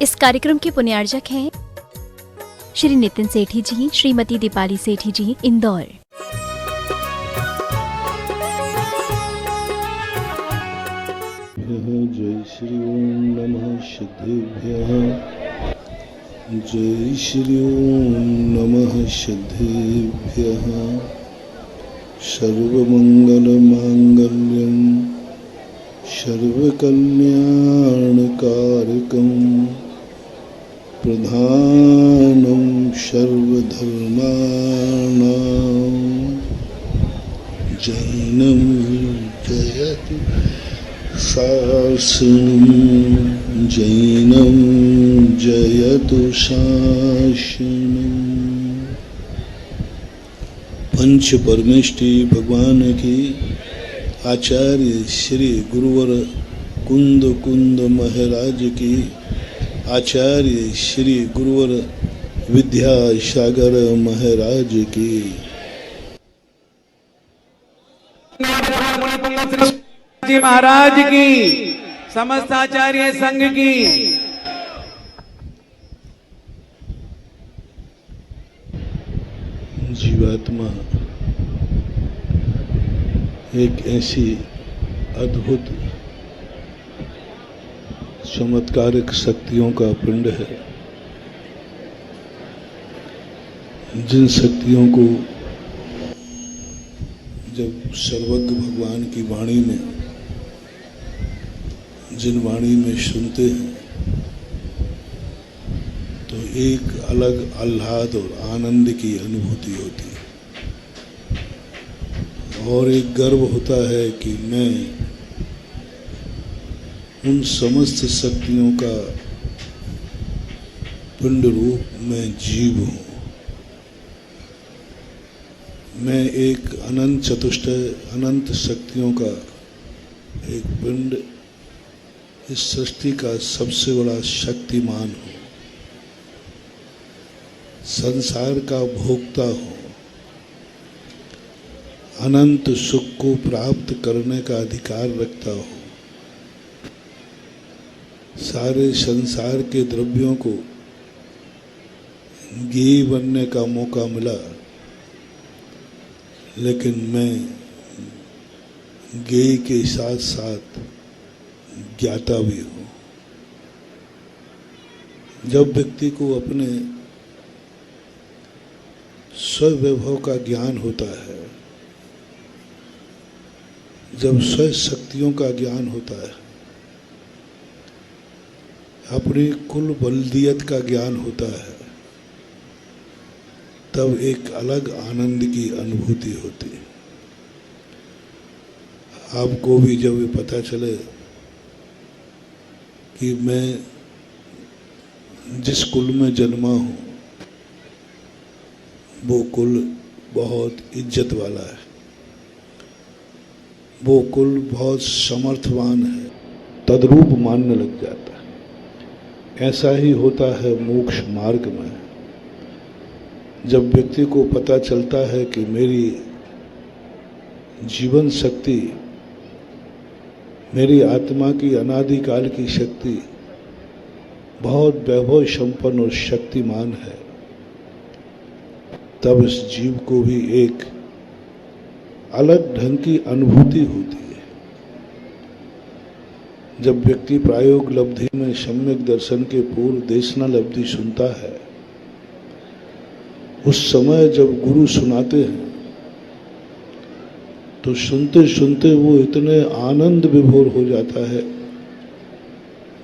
इस कार्यक्रम के पुण्यार्जक हैं श्री नितिन सेठी जी, श्रीमती दीपाली सेठी जी, इंदौर। जय श्री ओम नमः सिद्धेभ्यः। जय श्री ओम नमः सिद्धेभ्यः। सर्वमंगलमांगल्यं सर्वकल्याणकारकं प्रधानं सर्वधर्माणां जैनं जयतु शासनं जैनं जयतु शासनं। पंच परमेष्टि भगवान की आचार्य श्री गुरुवर कुंद कुंद महाराज की आचार्य श्री गुरुवर विद्यासागर महाराज की महाराज की समस्त आचार्य संघ की जीवात्मा एक ऐसी अद्भुत चमत्कारिक शक्तियों का पिंड है जिन शक्तियों को जब सर्वज्ञ भगवान की वाणी में जिन वाणी में सुनते हैं तो एक अलग आह्लाद और आनंद की अनुभूति होती है और एक गर्व होता है कि मैं उन समस्त शक्तियों का पिंड रूप में जीव हूँ। मैं एक अनंत चतुष्टय अनंत शक्तियों का एक पिंड इस सृष्टि का सबसे बड़ा शक्तिमान हूँ, संसार का भोक्ता हूँ, अनंत सुख को प्राप्त करने का अधिकार रखता हूँ। सारे संसार के द्रव्यों को ज्ञेय बनने का मौका मिला, लेकिन मैं ज्ञेय के साथ साथ ज्ञाता भी हूँ। जब व्यक्ति को अपने स्ववैभव का ज्ञान होता है, जब स्व शक्तियों का ज्ञान होता है, अपनी कुल बलदियत का ज्ञान होता है, तब एक अलग आनंद की अनुभूति होती है। आपको भी जब ये पता चले कि मैं जिस कुल में जन्मा हूँ वो कुल बहुत इज्जत वाला है, वो कुल बहुत समर्थवान है, तद्रूप मानने लग जाता है। ऐसा ही होता है मोक्ष मार्ग में। जब व्यक्ति को पता चलता है कि मेरी जीवन शक्ति, मेरी आत्मा की अनादिकाल की शक्ति बहुत वैभव संपन्न और शक्तिमान है, तब इस जीव को भी एक अलग ढंग की अनुभूति होती है। जब व्यक्ति प्रायोग लब्धि में सम्यक दर्शन के पूर्व देशना लब्धि सुनता है, उस समय जब गुरु सुनाते हैं तो सुनते सुनते वो इतने आनंद विभोर हो जाता है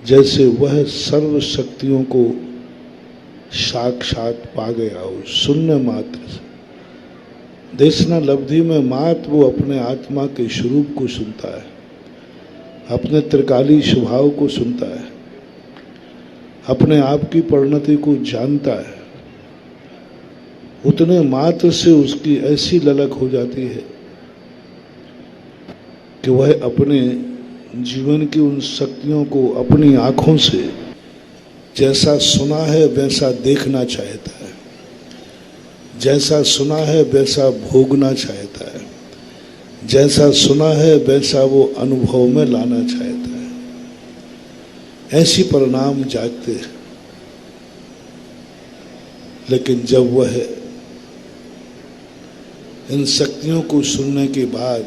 जैसे वह सर्व शक्तियों को साक्षात पा गया हो, शून्य मात्र से। देशना लब्धि में मात्र वो अपने आत्मा के स्वरूप को सुनता है, अपने त्रिकाली स्वभाव को सुनता है, अपने आप की परिणति को जानता है। उतने मात्र से उसकी ऐसी ललक हो जाती है कि वह अपने जीवन की उन शक्तियों को अपनी आँखों से जैसा सुना है वैसा देखना चाहता है, जैसा सुना है वैसा भोगना चाहता है, जैसा सुना है वैसा वो अनुभव में लाना चाहता है। ऐसी परिणाम जागते हैं। लेकिन जब वह इन शक्तियों को सुनने के बाद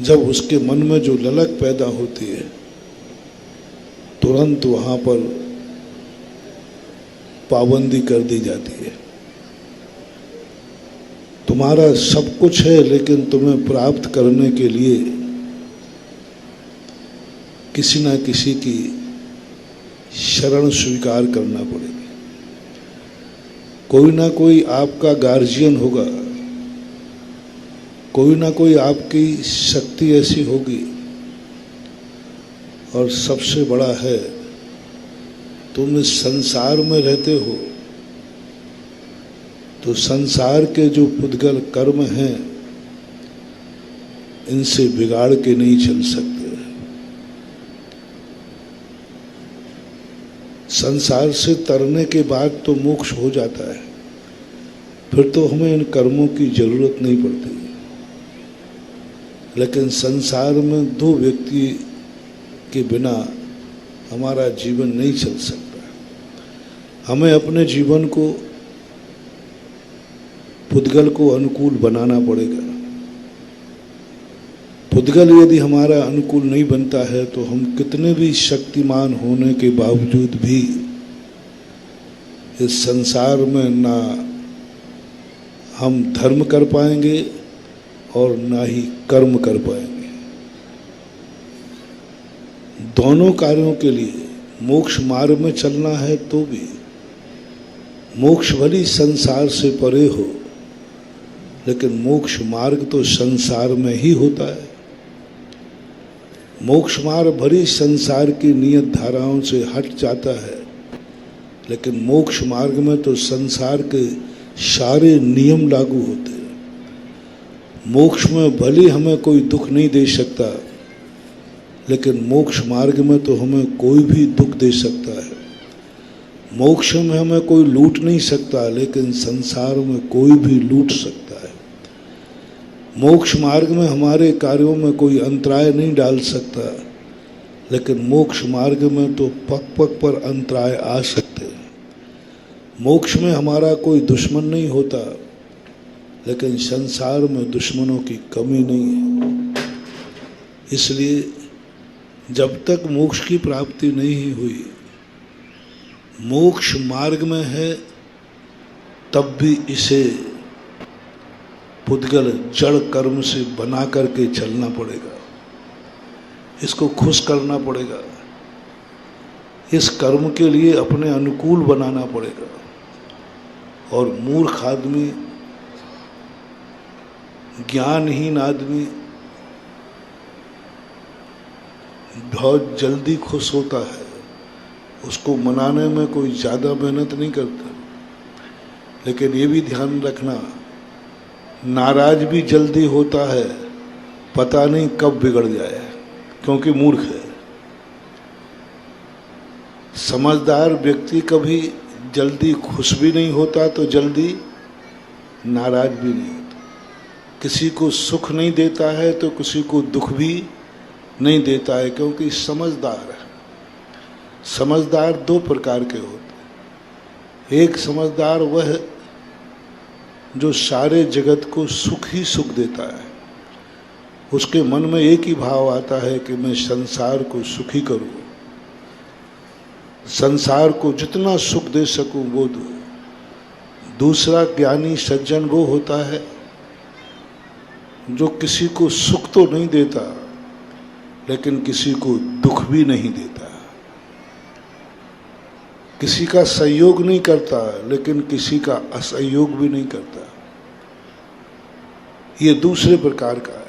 जब उसके मन में जो ललक पैदा होती है, तुरंत वहां पर पाबंदी कर दी जाती है। तुम्हारा सब कुछ है, लेकिन तुम्हें प्राप्त करने के लिए किसी ना किसी की शरण स्वीकार करना पड़ेगी। कोई ना कोई आपका गार्जियन होगा, कोई ना कोई आपकी शक्ति ऐसी होगी, और सबसे बड़ा है, तुम इस संसार में रहते हो तो संसार के जो पुद्गल कर्म हैं, इनसे बिगाड़ के नहीं चल सकते। संसार से तरने के बाद तो मोक्ष हो जाता है, फिर तो हमें इन कर्मों की जरूरत नहीं पड़ती। लेकिन संसार में दो व्यक्ति के बिना हमारा जीवन नहीं चल सकता। हमें अपने जीवन को पुद्गल को अनुकूल बनाना पड़ेगा। पुद्गल यदि हमारा अनुकूल नहीं बनता है तो हम कितने भी शक्तिमान होने के बावजूद भी इस संसार में ना हम धर्म कर पाएंगे और ना ही कर्म कर पाएंगे। दोनों कार्यों के लिए मोक्ष मार्ग में चलना है तो भी मोक्ष भली संसार से परे हो, लेकिन मोक्ष मार्ग तो संसार में ही होता है। मोक्ष मार्ग भरी संसार की नियत धाराओं से हट जाता है, लेकिन मोक्ष मार्ग में तो संसार के सारे नियम लागू होते हैं। मोक्ष में भले हमें कोई दुख नहीं दे सकता, लेकिन मोक्ष मार्ग में तो हमें कोई भी दुख दे सकता है। मोक्ष में हमें कोई लूट नहीं सकता, लेकिन संसार में कोई भी लूट सकता है। मोक्ष मार्ग में हमारे कार्यों में कोई अंतराय नहीं डाल सकता, लेकिन मोक्ष मार्ग में तो पग पग पर अंतराय आ सकते हैं। मोक्ष में हमारा कोई दुश्मन नहीं होता, लेकिन संसार में दुश्मनों की कमी नहीं है। इसलिए जब तक मोक्ष की प्राप्ति नहीं हुई, मोक्ष मार्ग में है, तब भी इसे पुद्गल जड़ कर्म से बना करके चलना पड़ेगा। इसको खुश करना पड़ेगा, इस कर्म के लिए अपने अनुकूल बनाना पड़ेगा। और मूर्ख आदमी, ज्ञानहीन आदमी बहुत जल्दी खुश होता है, उसको मनाने में कोई ज़्यादा मेहनत नहीं करता। लेकिन ये भी ध्यान रखना, नाराज भी जल्दी होता है, पता नहीं कब बिगड़ जाए, क्योंकि मूर्ख है। समझदार व्यक्ति कभी जल्दी खुश भी नहीं होता तो जल्दी नाराज भी नहीं होता। किसी को सुख नहीं देता है तो किसी को दुख भी नहीं देता है, क्योंकि समझदार है। समझदार दो प्रकार के होते हैं। एक समझदार वह जो सारे जगत को सुख ही सुख देता है। उसके मन में एक ही भाव आता है कि मैं संसार को सुखी करूं, संसार को जितना सुख दे सकूं वो दूं। दूसरा ज्ञानी सज्जन वो होता है जो किसी को सुख तो नहीं देता, लेकिन किसी को दुख भी नहीं देता। किसी का सहयोग नहीं करता, लेकिन किसी का असहयोग भी नहीं करता। ये दूसरे प्रकार का है।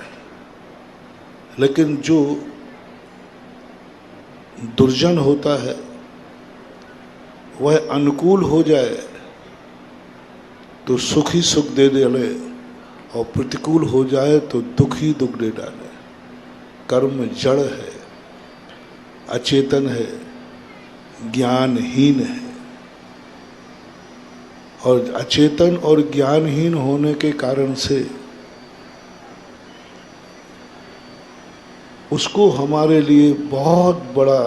लेकिन जो दुर्जन होता है वह अनुकूल हो जाए तो सुख ही सुख दे डाले, और प्रतिकूल हो जाए तो दुख ही दुख दे डाले। कर्म जड़ है, अचेतन है, ज्ञानहीन है। और अचेतन और ज्ञानहीन होने के कारण से उसको हमारे लिए बहुत बड़ा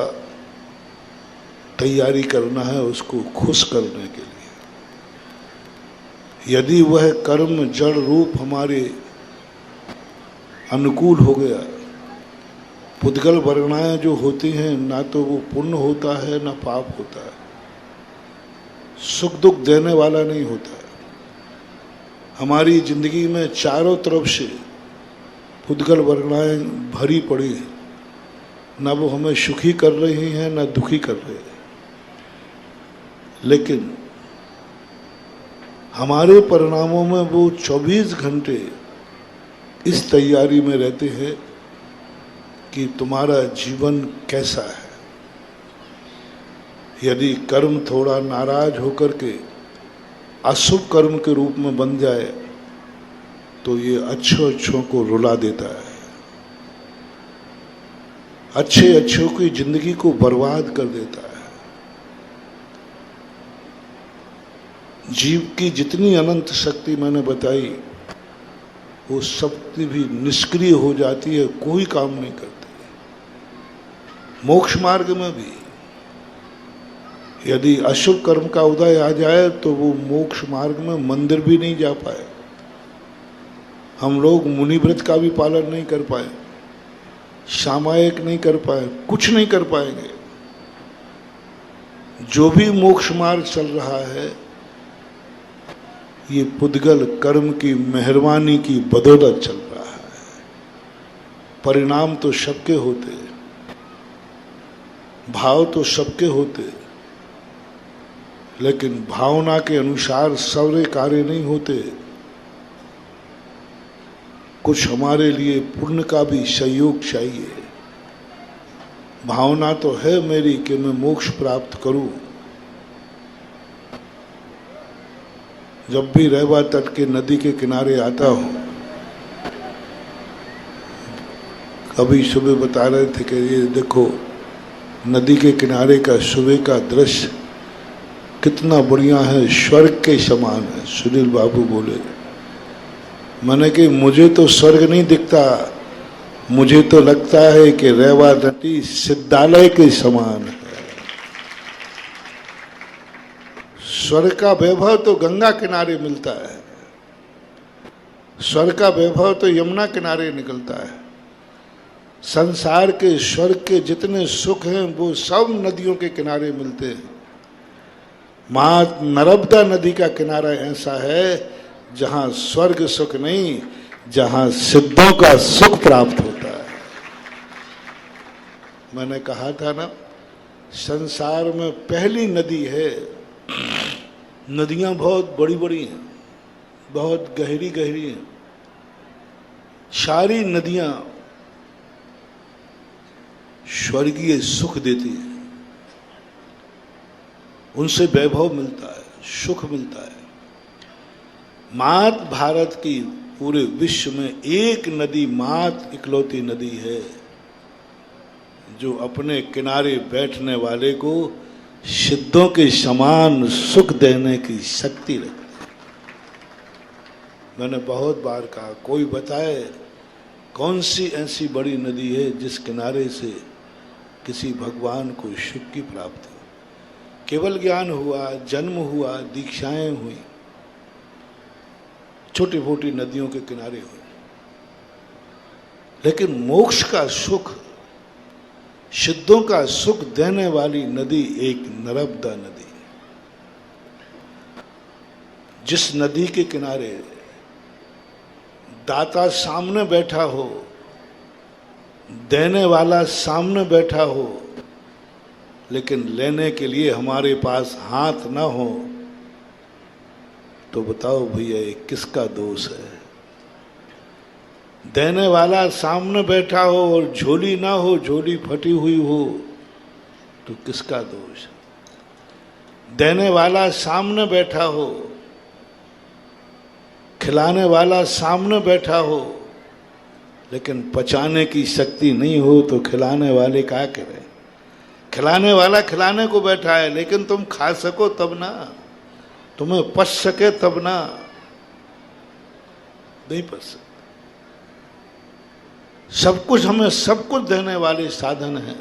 तैयारी करना है उसको खुश करने के लिए। यदि वह कर्म जड़ रूप हमारे अनुकूल हो गया, पुद्गल वर्णाएं जो होती हैं, ना तो वो पुण्य होता है ना पाप होता है, सुख दुख देने वाला नहीं होता है। हमारी जिंदगी में चारों तरफ से पुद्गल वर्णाएं भरी पड़ी हैं, ना वो हमें सुखी कर रही हैं ना दुखी कर रही हैं। लेकिन हमारे परिणामों में वो 24 घंटे इस तैयारी में रहते हैं कि तुम्हारा जीवन कैसा है। यदि कर्म थोड़ा नाराज होकर के अशुभ कर्म के रूप में बन जाए तो ये अच्छों को रुला देता है, अच्छों की जिंदगी को बर्बाद कर देता है। जीव की जितनी अनंत शक्ति मैंने बताई, वो शक्ति भी निष्क्रिय हो जाती है, कोई काम नहीं करती। मोक्ष मार्ग में भी यदि अशुभ कर्म का उदय आ जाए तो वो मोक्ष मार्ग में मंदिर भी नहीं जा पाए। हम लोग मुनि व्रत का भी पालन नहीं कर पाए, सामायिक नहीं कर पाए, कुछ नहीं कर पाएंगे। जो भी मोक्ष मार्ग चल रहा है, ये पुद्गल कर्म की मेहरबानी की बदौलत चल रहा है। परिणाम तो सबके होते, भाव तो सबके होते, लेकिन भावना के अनुसार सारे कार्य नहीं होते। कुछ हमारे लिए पुण्य का भी सहयोग चाहिए। भावना तो है मेरी कि मैं मोक्ष प्राप्त करूं। जब भी रहवा तट के नदी के किनारे आता हूं, कभी सुबह बता रहे थे कि ये देखो नदी के किनारे का सुबह का दृश्य कितना बढ़िया है, स्वर्ग के समान है। सुनील बाबू बोले, मैंने कि मुझे तो स्वर्ग नहीं दिखता, मुझे तो लगता है कि रहवा नदी सिद्धालय के समान है। स्वर्ग का वैभव तो गंगा किनारे मिलता है, स्वर्ग का वैभव तो यमुना किनारे निकलता है। संसार के स्वर्ग के जितने सुख हैं वो सब नदियों के किनारे मिलते हैं। माँ नर्मदा नदी का किनारा ऐसा है जहाँ स्वर्ग सुख नहीं, जहाँ सिद्धों का सुख प्राप्त होता है। मैंने कहा था ना, संसार में पहली नदी है। नदियां बहुत बड़ी बड़ी हैं, बहुत गहरी गहरी हैं। सारी नदियां स्वर्गीय सुख देती हैं, उनसे वैभव मिलता है, सुख मिलता है। मात भारत की पूरे विश्व में एक नदी, मात इकलौती नदी है जो अपने किनारे बैठने वाले को सिद्धों के समान सुख देने की शक्ति रखती है। मैंने बहुत बार कहा, कोई बताए कौन सी ऐसी बड़ी नदी है जिस किनारे से किसी भगवान को सुख की प्राप्ति हो। केवल ज्ञान हुआ, जन्म हुआ, दीक्षाएं हुई, छोटी मोटी नदियों के किनारे हुई, लेकिन मोक्ष का सुख, सिद्धों का सुख देने वाली नदी एक नर्मदा नदी। जिस नदी के किनारे दाता सामने बैठा हो, देने वाला सामने बैठा हो, लेकिन लेने के लिए हमारे पास हाथ ना हो, तो बताओ भैया ये किसका दोष है। देने वाला सामने बैठा हो और झोली ना हो, झोली फटी हुई हो, तो किसका दोष। देने वाला सामने बैठा हो, खिलाने वाला सामने बैठा हो, लेकिन पचाने की शक्ति नहीं हो तो खिलाने वाले क्या करें। खिलाने वाला खिलाने को बैठा है, लेकिन तुम खा सको तब ना, तुम्हें पच सके तब ना, नहीं पच सकते। सब कुछ हमें सब कुछ देने वाले साधन हैं,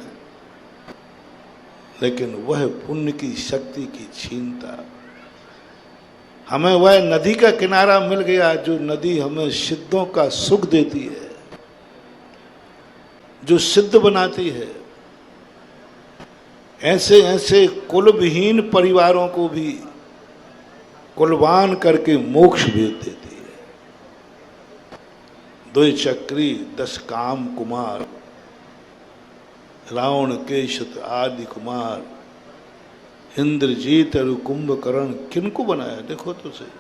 लेकिन वह पुण्य की शक्ति की छीनता। हमें वह नदी का किनारा मिल गया जो नदी हमें सिद्धों का सुख देती है, जो सिद्ध बनाती है। ऐसे ऐसे कुलविहीन परिवारों को भी कुलवान करके मोक्ष भेज देती है। द्वय चक्री 10 काम कुमार, रावण केशत आदि कुमार, इंद्रजीत और कुंभकर्ण किनको बनाया देखो तो सही।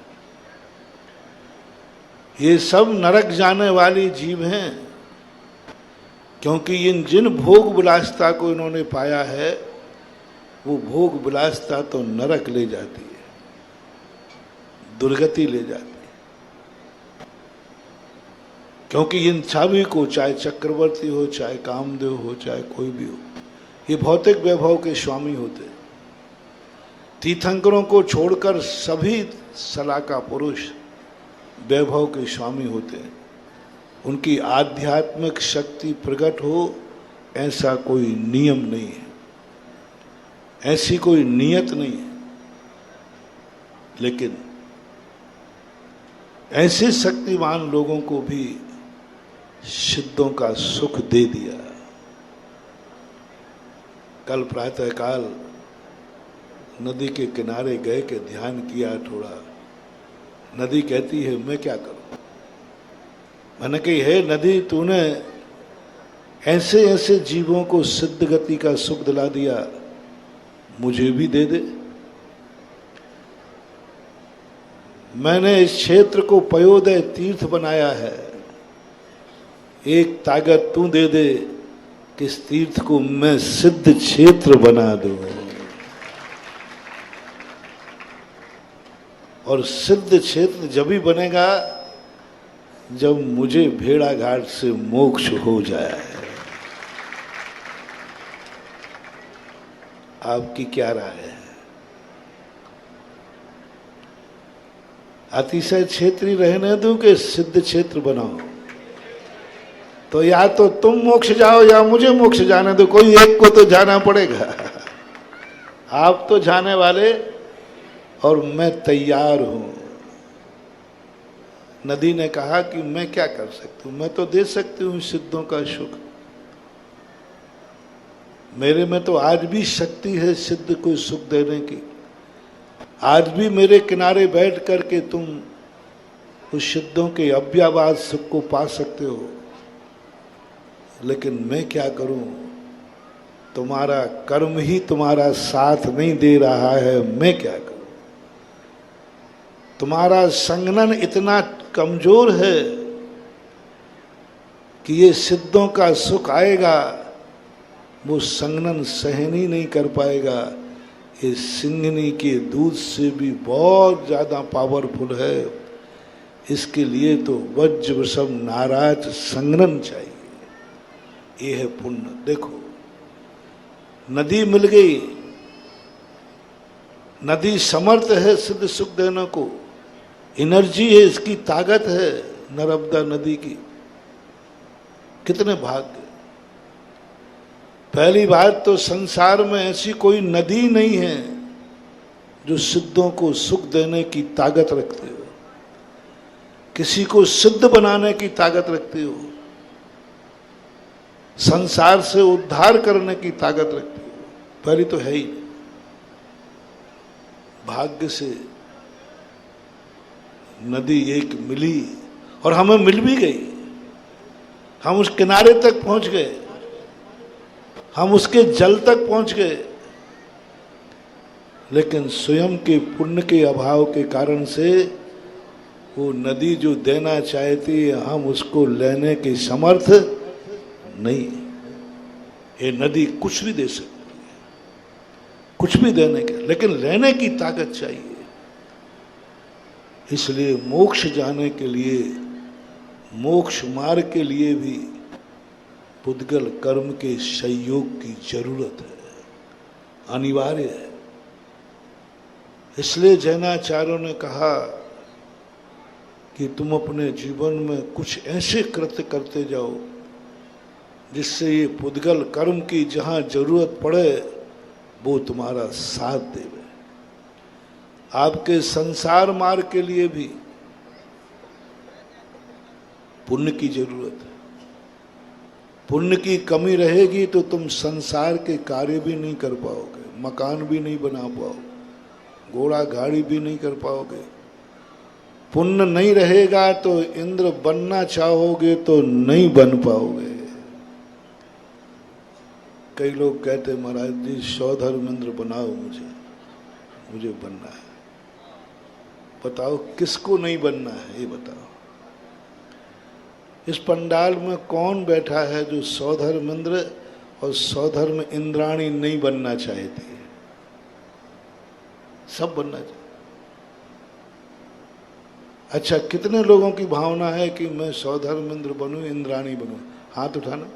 ये सब नरक जाने वाली जीव हैं, क्योंकि इन जिन भोग विलासता को इन्होंने पाया है वो भोग विलासता तो नरक ले जाती है, दुर्गति ले जाती है। क्योंकि इन सभी को, चाहे चक्रवर्ती हो, चाहे कामदेव हो, चाहे कोई भी हो, ये भौतिक वैभव के स्वामी होते। तीर्थंकरों को छोड़कर सभी सलाका पुरुष वैभव के स्वामी होते हैं। उनकी आध्यात्मिक शक्ति प्रकट हो ऐसा कोई नियम नहीं है, ऐसी कोई नियत नहीं है। लेकिन ऐसे शक्तिमान लोगों को भी सिद्धों का सुख दे दिया। कल प्रातःकाल नदी के किनारे गए के ध्यान किया थोड़ा। नदी कहती है मैं क्या करूं। मैंने कही है नदी, तूने ऐसे ऐसे जीवों को सिद्ध गति का सुख दिला दिया, मुझे भी दे दे। मैंने इस क्षेत्र को पयोदय तीर्थ बनाया है, एक ताकत तू दे दे कि इस तीर्थ को मैं सिद्ध क्षेत्र बना दूं। और सिद्ध क्षेत्र जब भी बनेगा जब मुझे भेड़ा घाट से मोक्ष हो जाए। आपकी क्या राय है? अतिशय क्षेत्री रहने दूं कि सिद्ध क्षेत्र बनाओ? तो या तो तुम मोक्ष जाओ या मुझे मोक्ष जाने दो, कोई एक को तो जाना पड़ेगा। आप तो जाने वाले और मैं तैयार हूं। नदी ने कहा कि मैं क्या कर सकती हूं, मैं तो दे सकती हूं सिद्धों का सुख। मेरे में तो आज भी शक्ति है सिद्ध को सुख देने की। आज भी मेरे किनारे बैठ करके तुम उस सिद्धों के अव्यावाद सुख को पा सकते हो। लेकिन मैं क्या करूं, तुम्हारा कर्म ही तुम्हारा साथ नहीं दे रहा है, मैं क्या करूं। तुम्हारा संगनन इतना कमजोर है कि ये सिद्धों का सुख आएगा, वो संगनन सहन ही नहीं कर पाएगा। ये सिंगनी के दूध से भी बहुत ज्यादा पावरफुल है। इसके लिए तो वज्र वृषभ नाराज संगनन चाहिए। ये है पुण्य। देखो नदी मिल गई, नदी समर्थ है सिद्ध सुख देने को, एनर्जी है, इसकी ताकत है नर्मदा नदी की। कितने भाग्य। पहली बात तो संसार में ऐसी कोई नदी नहीं है जो सिद्धों को सुख देने की ताकत रखती हो, किसी को सिद्ध बनाने की ताकत रखती हो, संसार से उद्धार करने की ताकत रखती हो। पहली तो है ही। भाग्य से नदी एक मिली और हमें मिल भी गई। हम उस किनारे तक पहुंच गए, हम उसके जल तक पहुंच गए। लेकिन स्वयं के पुण्य के अभाव के कारण से वो नदी जो देना चाहती है हम उसको लेने के समर्थ नहीं। ये नदी कुछ भी दे सकती है, कुछ भी देने के, लेकिन लेने की ताकत चाहिए। इसलिए मोक्ष जाने के लिए, मोक्ष मार्ग के लिए भी पुद्गल कर्म के संयोग की जरूरत है, अनिवार्य है। इसलिए जैनाचार्यों ने कहा कि तुम अपने जीवन में कुछ ऐसे कृत्य करते जाओ जिससे ये पुद्गल कर्म की जहाँ जरूरत पड़े वो तुम्हारा साथ देवे। आपके संसार मार्ग के लिए भी पुण्य की जरूरत है। पुण्य की कमी रहेगी तो तुम संसार के कार्य भी नहीं कर पाओगे, मकान भी नहीं बना पाओगे, घोड़ा गाड़ी भी नहीं कर पाओगे। पुण्य नहीं रहेगा तो इंद्र बनना चाहोगे तो नहीं बन पाओगे। कई लोग कहते महाराज जी सौधर्म इंद्र बनाओ, मुझे बनना है। बताओ किसको नहीं बनना है, ये बताओ। इस पंडाल में कौन बैठा है जो सौधर्म इंद्र और सौधर्म इंद्राणी नहीं बनना चाहती है? सब बनना चाहिए। अच्छा, कितने लोगों की भावना है कि मैं सौधर्म इंद्र बनूं, इंद्राणी बनूं? हाथ उठाना।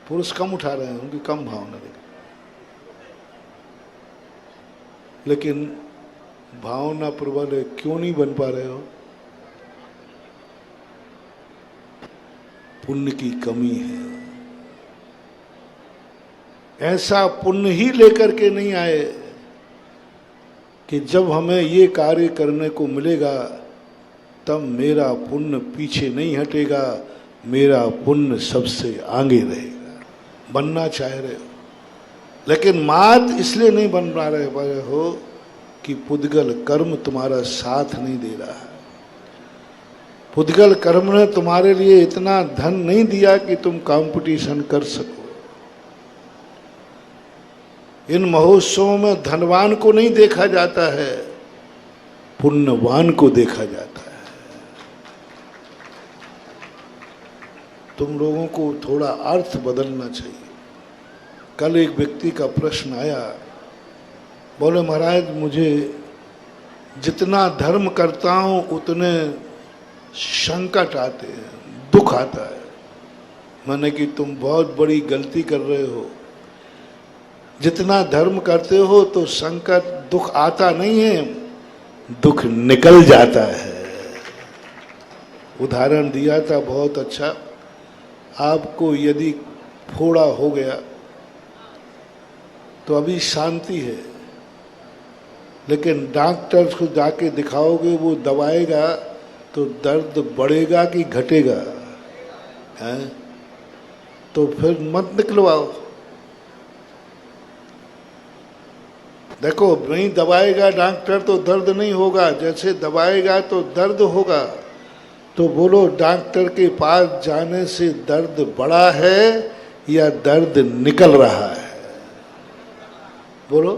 पुरुष कम उठा रहे हैं, उनकी कम भावना देखो। लेकिन भावना प्रबल है, क्यों नहीं बन पा रहे हो? पुण्य की कमी है। ऐसा पुण्य ही लेकर के नहीं आए कि जब हमें ये कार्य करने को मिलेगा तब मेरा पुण्य पीछे नहीं हटेगा, मेरा पुण्य सबसे आगे रहेगा। बनना चाह रहे हो, लेकिन मात इसलिए नहीं बन पा रहे हो कि पुद्गल कर्म तुम्हारा साथ नहीं दे रहा है। पुद्गल कर्म ने तुम्हारे लिए इतना धन नहीं दिया कि तुम कंपटीशन कर सको। इन महोत्सवों में धनवान को नहीं देखा जाता है, पुण्यवान को देखा जाता है। तुम लोगों को थोड़ा अर्थ बदलना चाहिए। कल एक व्यक्ति का प्रश्न आया, बोले महाराज मुझे जितना धर्म करता हूं उतने संकट आते हैं, दुख आता है। मैंने कि तुम बहुत बड़ी गलती कर रहे हो। जितना धर्म करते हो तो संकट दुख आता नहीं है, दुख निकल जाता है। उदाहरण दिया था बहुत अच्छा। आपको यदि फोड़ा हो गया तो अभी शांति है, लेकिन डॉक्टर को जाके दिखाओगे, वो दबाएगा तो दर्द बढ़ेगा कि घटेगा? हैं? तो फिर मत निकलवाओ। देखो, नहीं दबाएगा डॉक्टर तो दर्द नहीं होगा, जैसे दबाएगा तो दर्द होगा। तो बोलो, डॉक्टर के पास जाने से दर्द बढ़ा है या दर्द निकल रहा है? बोलो,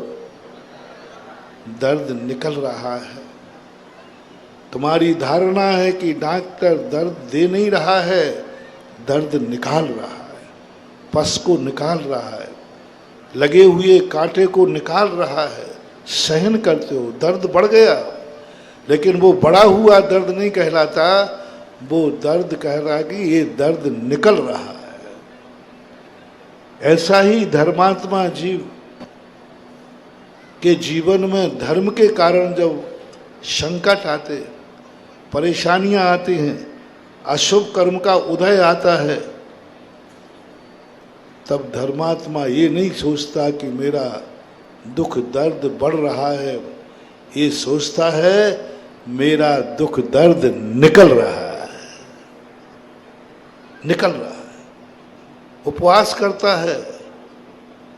दर्द निकल रहा है। तुम्हारी धारणा है कि डॉक्टर दर्द दे नहीं रहा है, दर्द निकाल रहा है, पस को निकाल रहा है, लगे हुए कांटे को निकाल रहा है। सहन करते हो, दर्द बढ़ गया, लेकिन वो बढ़ा हुआ दर्द नहीं कहलाता, वो दर्द कह रहा है कि ये दर्द निकल रहा है। ऐसा ही धर्मात्मा जीव के जीवन में धर्म के कारण जब संकट आते, परेशानियां आती हैं, अशुभ कर्म का उदय आता है, तब धर्मात्मा ये नहीं सोचता कि मेरा दुख दर्द बढ़ रहा है, ये सोचता है मेरा दुख दर्द निकल रहा है, निकल रहा है। उपवास करता है,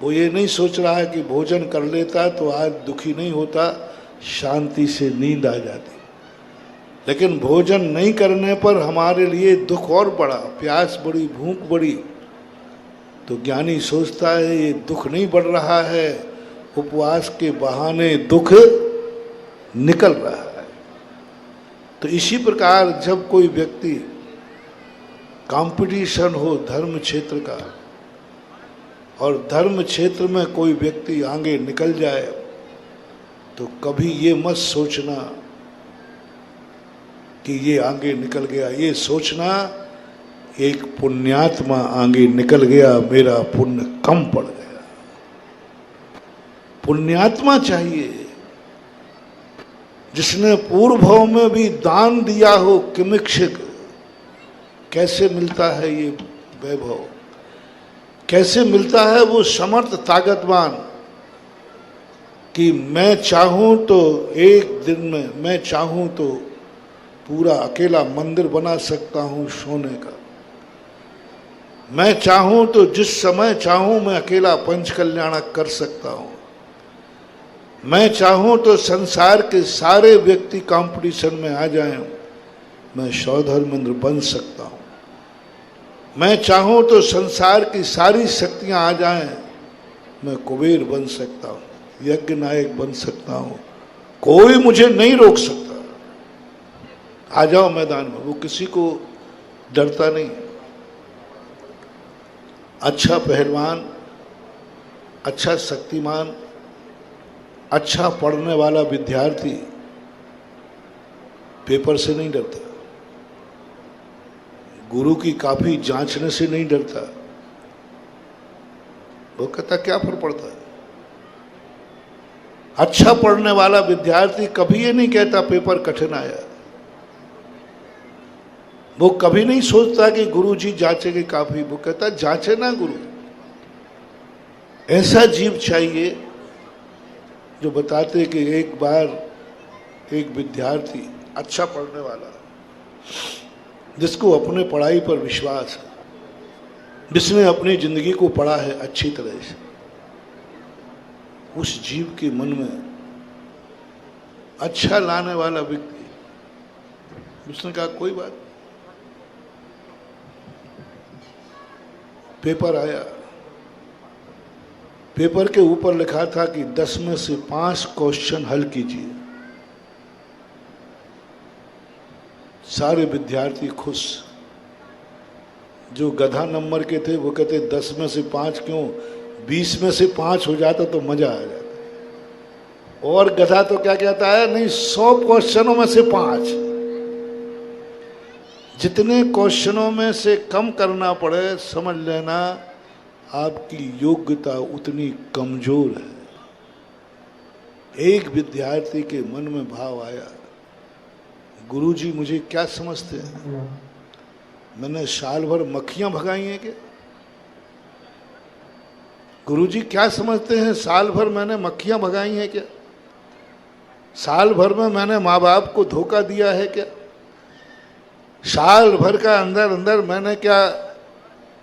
वो ये नहीं सोच रहा है कि भोजन कर लेता तो आज दुखी नहीं होता, शांति से नींद आ जाती। लेकिन भोजन नहीं करने पर हमारे लिए दुख और बढ़ा, प्यास बढ़ी, भूख बढ़ी। तो ज्ञानी सोचता है ये दुख नहीं बढ़ रहा है, उपवास के बहाने दुख निकल रहा है। तो इसी प्रकार जब कोई व्यक्ति कंपटीशन हो धर्म क्षेत्र का, और धर्म क्षेत्र में कोई व्यक्ति आगे निकल जाए, तो कभी ये मत सोचना कि ये आगे निकल गया, ये सोचना एक पुण्यात्मा आगे निकल गया, मेरा पुण्य कम पड़ गया। पुण्यात्मा चाहिए जिसने पूर्व भाव में भी दान दिया हो, किमिक्षिक। कैसे मिलता है ये वैभव? कैसे मिलता है वो समर्थ ताकतवान कि मैं चाहूं तो एक दिन में, मैं चाहूं तो पूरा अकेला मंदिर बना सकता हूं सोने का। मैं चाहूं तो जिस समय चाहूं मैं अकेला पंच कल्याणक कर सकता हूं। मैं चाहूं तो संसार के सारे व्यक्ति कंपटीशन में आ जाएं, मैं सौधर्मेंद्र बन सकता हूं। मैं चाहूं तो संसार की सारी शक्तियां आ जाएं, मैं कुबेर बन सकता हूं, यज्ञ नायक बन सकता हूं, कोई मुझे नहीं रोक सकता। आ जाओ मैदान में, वो किसी को डरता नहीं। अच्छा पहलवान, अच्छा शक्तिमान, अच्छा पढ़ने वाला विद्यार्थी पेपर से नहीं डरता, गुरु की काफी जांचने से नहीं डरता। वो कहता क्या फर्क पड़ता है। अच्छा पढ़ने वाला विद्यार्थी कभी ये नहीं कहता पेपर कठिन आया। वो कभी नहीं सोचता कि गुरु जी जांचेंगे काफी, वो कहता जांचे ना गुरु। ऐसा जीव चाहिए जो बताते कि एक बार एक विद्यार्थी अच्छा पढ़ने वाला, जिसको अपने पढ़ाई पर विश्वास है, जिसने अपनी जिंदगी को पढ़ा है अच्छी तरह से, उस जीव के मन में अच्छा लाने वाला व्यक्ति, उसने कहा कोई बात। पेपर आया, पेपर के ऊपर लिखा था कि 10 में से 5 क्वेश्चन हल कीजिए। सारे विद्यार्थी खुश। जो गधा नंबर के थे वो कहते 10 में से 5 क्यों, 20 में से 5 हो जाता तो मजा आ जाता। और गधा तो क्या कहता है, नहीं 100 क्वेश्चनों में से 5। जितने क्वेश्चनों में से कम करना पड़े, समझ लेना आपकी योग्यता उतनी कमजोर है। एक विद्यार्थी के मन में भाव आया, गुरुजी मुझे क्या समझते हैं, मैंने साल भर मक्खियां भगाई हैं क्या? गुरुजी क्या समझते हैं, साल भर मैंने मक्खियां भगाई हैं क्या? साल भर में मैंने माँ बाप को धोखा दिया है क्या? साल भर का अंदर अंदर मैंने क्या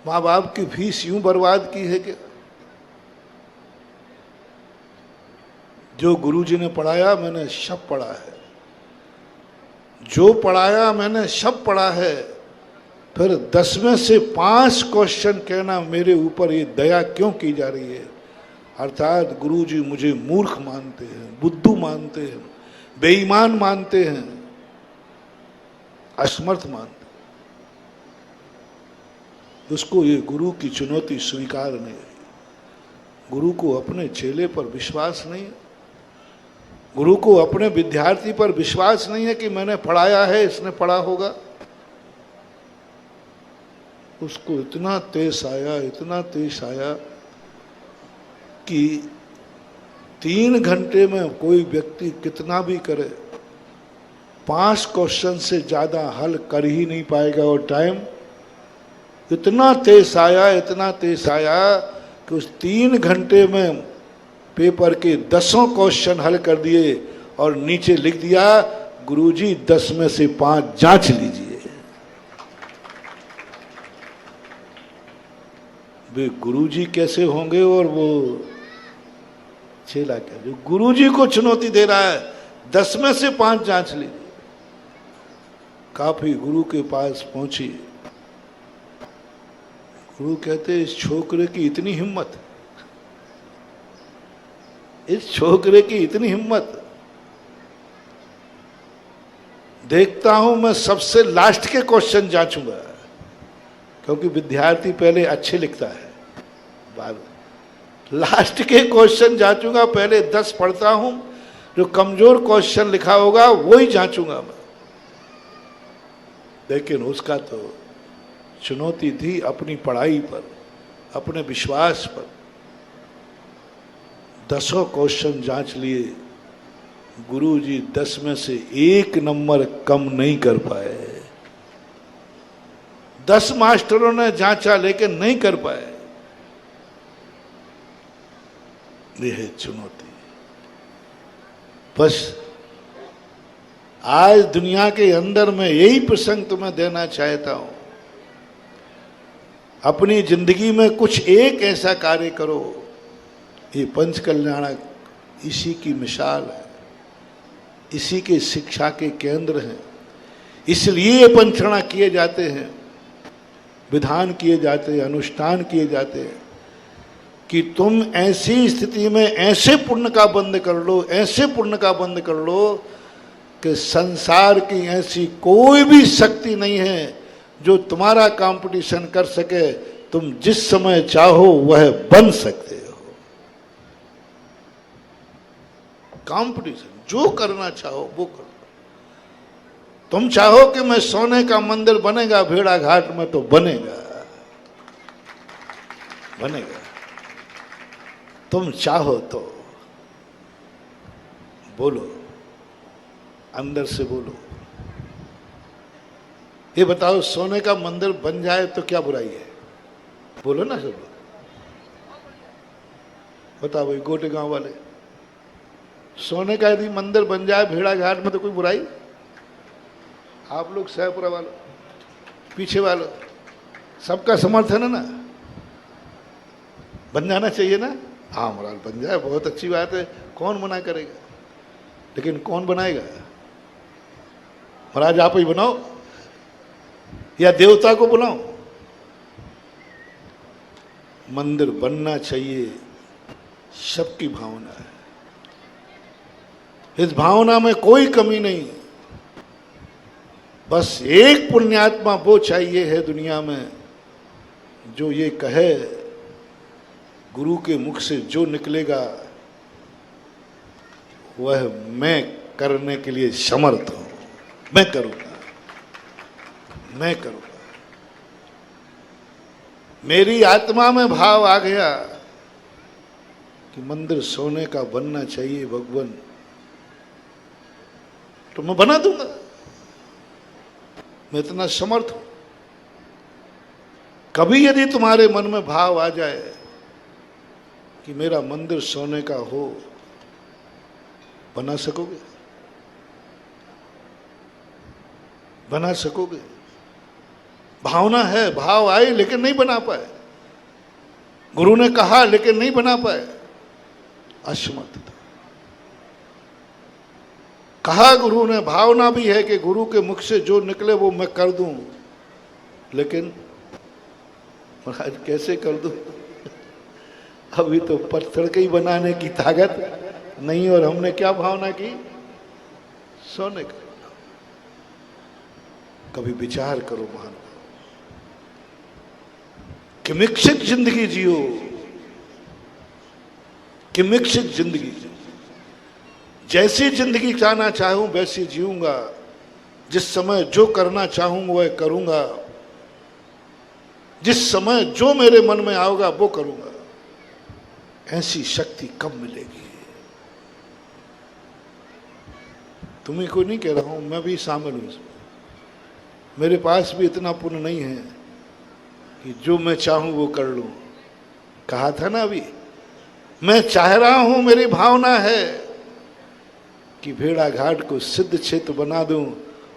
माँ बाप की फीस यूं बर्बाद की है क्या? जो गुरुजी ने पढ़ाया मैंने सब पढ़ा है, जो पढ़ाया मैंने सब पढ़ा है। फिर 10 में से 5 क्वेश्चन कहना मेरे ऊपर ये दया क्यों की जा रही है? अर्थात गुरुजी मुझे मूर्ख मानते हैं, बुद्धू मानते हैं, बेईमान मानते हैं, असमर्थ मानते। उसको ये गुरु की चुनौती स्वीकार नहीं है। गुरु को अपने चेले पर विश्वास नहीं है, गुरु को अपने विद्यार्थी पर विश्वास नहीं है कि मैंने पढ़ाया है, इसने पढ़ा होगा। उसको इतना तेज आया, इतना तेज आया कि 3 घंटे में कोई व्यक्ति कितना भी करे 5 क्वेश्चन से ज्यादा हल कर ही नहीं पाएगा। और टाइम इतना तेज आया, इतना तेज आया कि उस 3 घंटे में पेपर के 10 क्वेश्चन हल कर दिए और नीचे लिख दिया, गुरुजी 10 में से 5 जांच लीजिए। वे गुरुजी कैसे होंगे और वो चेला क्या, जो गुरुजी को चुनौती दे रहा है 10 में से 5 जांच लीजिए। काफी गुरु के पास पहुंची। गुरु कहते इस छोकरे की इतनी हिम्मत, इस छोकरे की इतनी हिम्मत, देखता हूं मैं सबसे लास्ट के क्वेश्चन जांचूंगा, क्योंकि विद्यार्थी पहले अच्छे लिखता है, बाद लास्ट के क्वेश्चन जांचूंगा। पहले 10 पढ़ता हूं, जो कमजोर क्वेश्चन लिखा होगा वही जांचूंगा मैं। लेकिन उसका तो चुनौती थी अपनी पढ़ाई पर, अपने विश्वास पर। 10 क्वेश्चन जांच लिए, गुरुजी 10 में से 1 नंबर कम नहीं कर पाए। 10 मास्टरों ने जांचा लेकिन नहीं कर पाए। ये है चुनौती। बस आज दुनिया के अंदर मैं यही प्रसंग तुम्हें देना चाहता हूं, अपनी जिंदगी में कुछ एक ऐसा कार्य करो। ये पंच कल्याणक इसी की मिसाल है, इसी के शिक्षा के केंद्र हैं। इसलिए ये पंचणा किए जाते हैं, विधान किए जाते हैं, अनुष्ठान किए जाते हैं कि तुम ऐसी स्थिति में ऐसे पुण्य का बंद कर लो, ऐसे पुण्य का बंद कर लो कि संसार की ऐसी कोई भी शक्ति नहीं है जो तुम्हारा कंपटीशन कर सके। तुम जिस समय चाहो वह बन सकते हो। कंपटीशन जो करना चाहो वो करो। तुम चाहो कि मैं सोने का मंदिर बनेगा भेड़ा घाट में, तो बनेगा, बनेगा। तुम चाहो तो बोलो, अंदर से बोलो। ये बताओ, सोने का मंदिर बन जाए तो क्या बुराई है? बोलो ना सब। बताओ भाई गोटे गांव वाले, सोने का यदि मंदिर बन जाए भेड़ा घाट में तो कोई बुराई? आप लोग सहपुरा वालों, पीछे वालों, सबका समर्थन है ना? बन जाना चाहिए ना? हाँ महाराज बन जाए, बहुत अच्छी बात है, कौन मना करेगा। लेकिन कौन बनाएगा? महाराज आप ही बनाओ या देवता को बुलाओ। मंदिर बनना चाहिए, सबकी भावना है। इस भावना में कोई कमी नहीं। बस एक पुण्यात्मा वो चाहिए है दुनिया में जो ये कहे, गुरु के मुख से जो निकलेगा वह मैं करने के लिए समर्थ हूं, मैं करूंगा, मैं करूंगा। मेरी आत्मा में भाव आ गया कि मंदिर सोने का बनना चाहिए भगवान, तो मैं बना दूंगा। मैं इतना समर्थ हूं। कभी यदि तुम्हारे मन में भाव आ जाए कि मेरा मंदिर सोने का हो, बना सकोगे? बना सकोगे? भावना है, भाव आए लेकिन नहीं बना पाए। गुरु ने कहा लेकिन नहीं बना पाए, असमर्थता। कहा गुरु ने, भावना भी है कि गुरु के मुख से जो निकले वो मैं कर दूं, लेकिन महाराज कैसे कर दूं? अभी तो पत्थर के ही बनाने की ताकत नहीं, और हमने क्या भावना की? सोने का। कभी विचार करो महान, कि मिक्षित जिंदगी जियो, कि मिक्षित जिंदगी जियो। जैसी जिंदगी चाहना चाहूं वैसी जीऊंगा, जिस समय जो करना चाहूं वह करूंगा, जिस समय जो मेरे मन में आओगा वो करूंगा। ऐसी शक्ति कब मिलेगी? तुम्हें कोई नहीं कह रहा हूं, मैं भी शामिल हूं इसमें। मेरे पास भी इतना पुण्य नहीं है कि जो मैं चाहूं वो कर लूं। कहा था ना अभी, मैं चाह रहा हूं, मेरी भावना है कि भेड़ा घाट को सिद्ध क्षेत्र बना दूं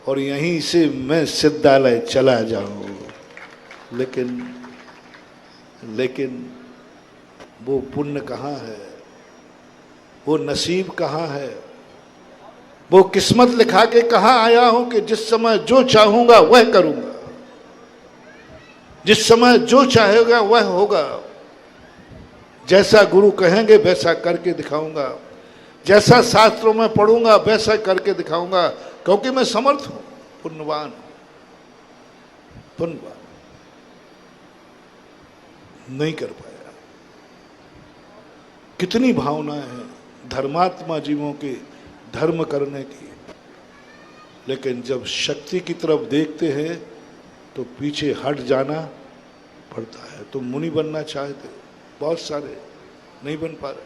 और यहीं से मैं सिद्धालय चला जाऊं। लेकिन वो पुण्य कहाँ है? वो नसीब कहाँ है? वो किस्मत लिखा के कहाँ आया हूं कि जिस समय जो चाहूंगा वह करूंगा, जिस समय जो चाहेगा वह होगा, जैसा गुरु कहेंगे वैसा करके दिखाऊंगा, जैसा शास्त्रों में पढ़ूंगा वैसा करके दिखाऊंगा, क्योंकि मैं समर्थ हूं, पुण्यवान हूं, पुण्यवान। नहीं कर पाया। कितनी भावनाएं हैं धर्मात्मा जीवों के धर्म करने की, लेकिन जब शक्ति की तरफ देखते हैं तो पीछे हट जाना पड़ता है। तुम मुनि बनना चाहते हो, बहुत सारे नहीं बन पा रहे।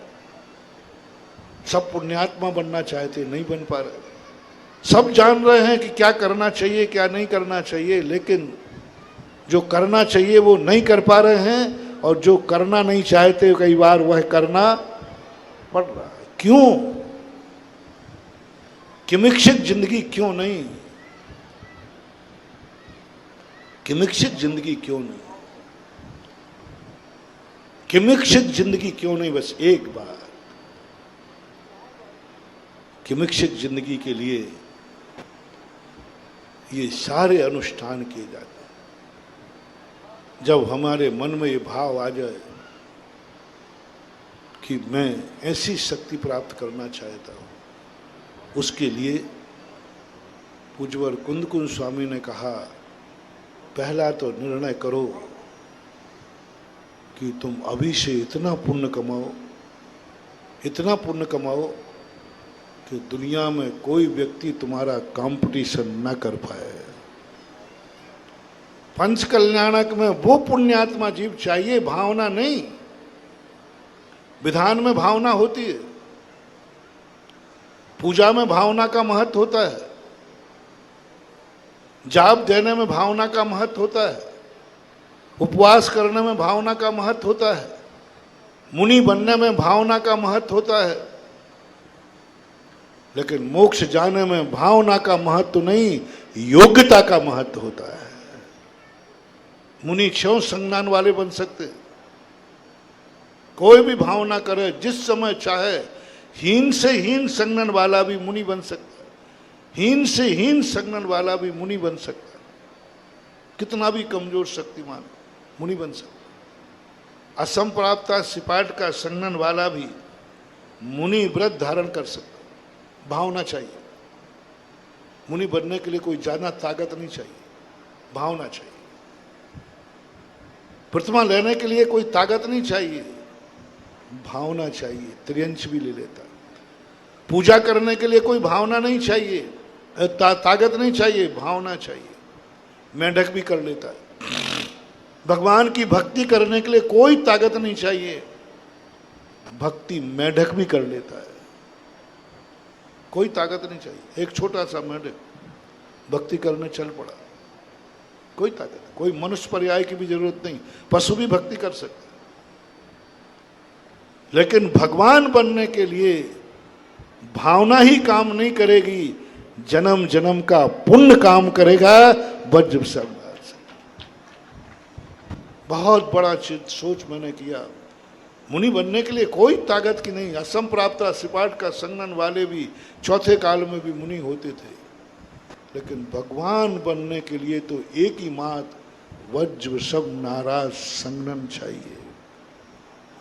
सब पुण्यात्मा बनना चाहते, नहीं बन पा रहे। सब जान रहे हैं कि क्या करना चाहिए क्या नहीं करना चाहिए, लेकिन जो करना चाहिए वो नहीं कर पा रहे हैं, और जो करना नहीं चाहते कई बार वह करना पड़ रहा है। क्यों? किमिक्षित जिंदगी क्यों नहीं? किमिक्षित जिंदगी क्यों नहीं? किमिक्षित जिंदगी क्यों नहीं? बस एक बात, किमिक्षित जिंदगी के लिए ये सारे अनुष्ठान किए जाते हैं। जब हमारे मन में ये भाव आ जाए कि मैं ऐसी शक्ति प्राप्त करना चाहता हूं, उसके लिए पूज्यवर कुंदकुंज स्वामी ने कहा, पहला तो निर्णय करो कि तुम अभी से इतना पुण्य कमाओ कि दुनिया में कोई व्यक्ति तुम्हारा कंपटीशन न कर पाए। पंच कल्याणक में वो पुण्यात्मा जीव चाहिए, भावना नहीं। विधान में भावना होती है, पूजा में भावना का महत्व होता है, जाप देने में भावना का महत्व होता है, उपवास करने में भावना का महत्व होता है, मुनि बनने में भावना का महत्व होता है। लेकिन मोक्ष जाने में भावना का महत्व नहीं, योग्यता का महत्व होता है। मुनि 6 संज्ञान वाले बन सकते, कोई भी भावना करे जिस समय चाहे, हीन से हीन संज्ञान वाला भी मुनि बन सकता है, हीन से हीन संज्ञान वाला भी मुनि बन सकता है, कितना भी कमजोर शक्तिमान मुनि बन सकता है। असंप्राप्ता सिपाट का संज्ञान वाला भी मुनि व्रत धारण कर सकता है। भावना चाहिए। मुनि बनने के लिए कोई ज्यादा ताकत नहीं चाहिए, भावना चाहिए। प्रतिमा लेने के लिए कोई ताकत नहीं चाहिए, भावना चाहिए। त्रियंश भी ले लेता। पूजा करने के लिए कोई भावना नहीं चाहिए, ताकत नहीं चाहिए, भावना चाहिए। मेंढक भी कर लेता है। भगवान की भक्ति करने के लिए कोई ताकत नहीं चाहिए, भक्ति मेंढक भी कर लेता है। कोई ताकत नहीं चाहिए। एक छोटा सा मेंढक भक्ति करने चल पड़ा, कोई ताकत, कोई मनुष्य पर्याय की भी जरूरत नहीं, पशु भी भक्ति कर सकते। लेकिन भगवान बनने के लिए भावना ही काम नहीं करेगी, जन्म जन्म का पुण्य काम करेगा। वज्र शब्द बहुत बड़ा सोच मैंने किया। मुनि बनने के लिए कोई ताकत की नहीं। असंप्राप्त सिपाट का संगन वाले भी चौथे काल में भी मुनि होते थे। लेकिन भगवान बनने के लिए तो एक ही मात वज्र सब नाराज संगन चाहिए,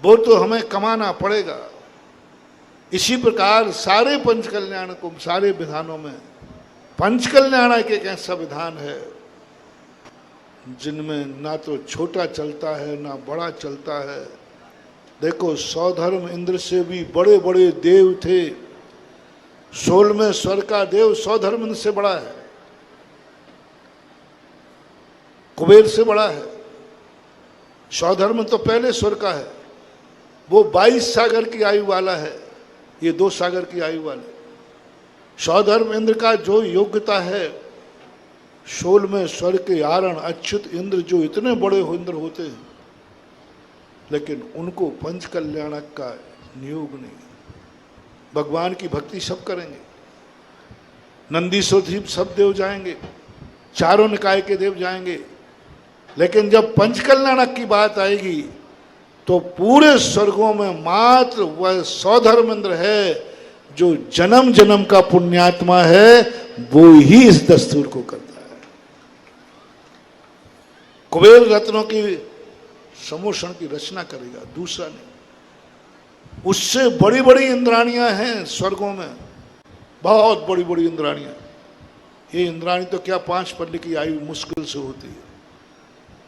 वो तो हमें कमाना पड़ेगा। इसी प्रकार सारे पंच कल्याण को, सारे विधानों में पंच कल्याण एक ऐसा विधान है जिनमें ना तो छोटा चलता है ना बड़ा चलता है। देखो, सौधर्म इंद्र से भी बड़े बड़े देव थे। 16वें स्वर का देव सौधर्म इंद्र से बड़ा है, कुबेर से बड़ा है। सौधर्म तो पहले स्वर का है, वो 22 सागर की आयु वाला है, ये 2 सागर की आयु वाले। सौधर्म इंद्र का जो योग्यता है, 16वें स्वर के आरण अच्युत इंद्र जो इतने बड़े इंद्र होते हैं, लेकिन उनको पंच कल्याणक का नियोग नहीं। भगवान की भक्ति सब करेंगे, नंदीश्वर सब देव जाएंगे, चारों निकाय के देव जाएंगे, लेकिन जब पंच कल्याणक की बात आएगी तो पूरे स्वर्गों में मात्र वह सौधर्म इंद्र है जो जन्म जन्म का पुण्यात्मा है, वो ही इस दस्तूर को करता है। कुबेर रत्नों की समोषण की रचना करेगा, दूसरा नहीं। उससे बड़ी बड़ी इंद्राणियां हैं स्वर्गों में, बहुत बड़ी बड़ी इंद्राणियां। ये इंद्राणी तो क्या 5 पल्ल की आयु मुश्किल से होती है,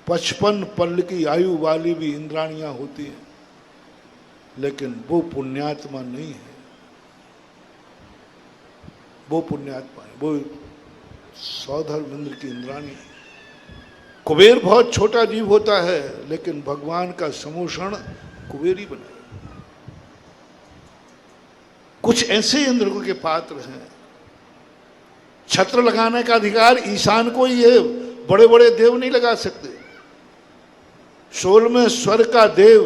55 पल्ल की आयु वाली भी इंद्राणियां होती हैं, लेकिन वो पुण्यात्मा नहीं है। वो पुण्यात्मा है, वो सौधर्म इंद्र की इंद्राणी है। कुबेर बहुत छोटा जीव होता है, लेकिन भगवान का समोषण कुबेर ही बनाए। कुछ ऐसे इंद्र के पात्र हैं, छत्र लगाने का अधिकार ईशान को ही है, बड़े बड़े देव नहीं लगा सकते। 16वें स्वर का देव